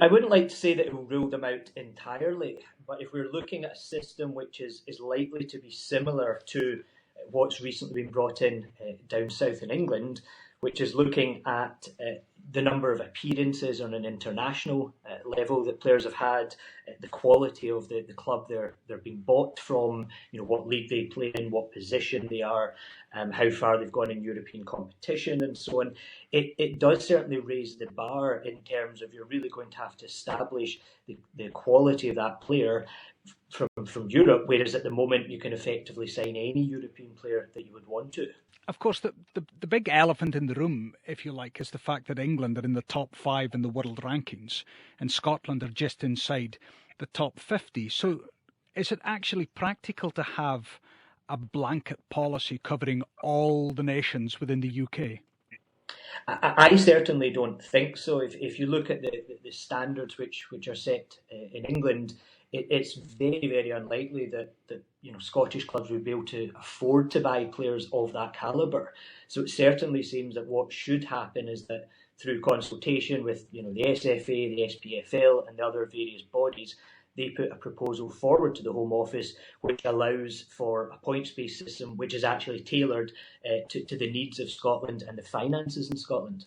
I wouldn't like to say that it will rule them out entirely, but if we're looking at a system which is likely to be similar to what's recently been brought in down south in England, which is looking at the number of appearances on an international level that players have had, the quality of the club they're being bought from, what league they play in, what position they are, how far they've gone in European competition and so on. It does certainly raise the bar in terms of you're really going to have to establish the quality of that player from Europe, whereas at the moment you can effectively sign any European player that you would want to. Of course, the big elephant in the room, if you like, is the fact that England are in the top 5 in the world rankings and Scotland are just inside the top 50. So is it actually practical to have a blanket policy covering all the nations within the UK? I certainly don't think so. If you look at the standards which are set in England, it's very, very unlikely that Scottish clubs would be able to afford to buy players of that calibre. So it certainly seems that what should happen is that through consultation with the SFA, the SPFL and the other various bodies, they put a proposal forward to the Home Office which allows for a points-based system which is actually tailored to the needs of Scotland and the finances in Scotland.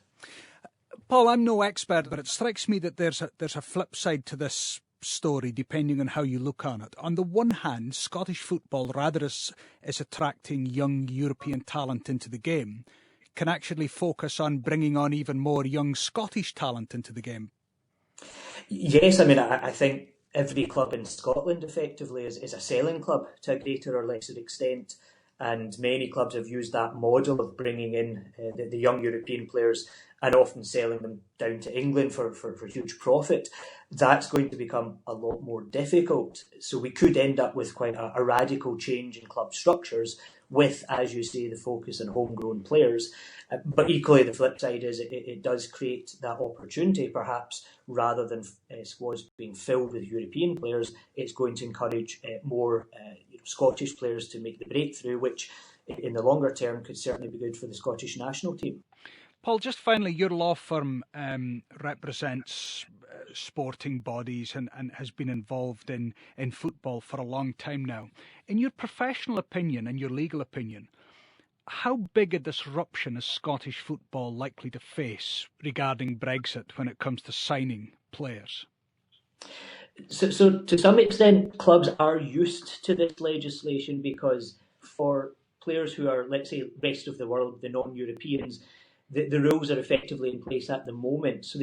Paul, I'm no expert, but it strikes me that there's a flip side to this story depending on how you look on it. On the one hand, Scottish football, rather as attracting young European talent into the game, can actually focus on bringing on even more young Scottish talent into the game. Yes, I think every club in Scotland effectively is a selling club to a greater or lesser extent, and many clubs have used that model of bringing in the young European players and often selling them down to England for huge profit. That's going to become a lot more difficult. So we could end up with quite a radical change in club structures with, as you say, the focus on homegrown players. But equally, the flip side is it does create that opportunity, perhaps, rather than squads being filled with European players, it's going to encourage more Scottish players to make the breakthrough, which in the longer term could certainly be good for the Scottish national team. Paul, just finally, your law firm represents sporting bodies and has been involved in football for a long time now. In your professional opinion and your legal opinion, how big a disruption is Scottish football likely to face regarding Brexit when it comes to signing players? So to some extent, clubs are used to this legislation because for players who are, let's say, rest of the world, the non-Europeans, the rules are effectively in place at the moment. So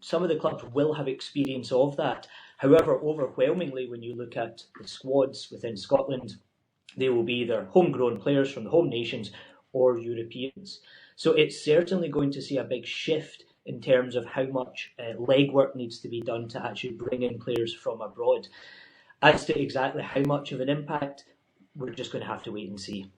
some of the clubs will have experience of that. However, overwhelmingly, when you look at the squads within Scotland, they will be either homegrown players from the home nations or Europeans. So it's certainly going to see a big shift in terms of how much legwork needs to be done to actually bring in players from abroad. As to exactly how much of an impact, we're just going to have to wait and see.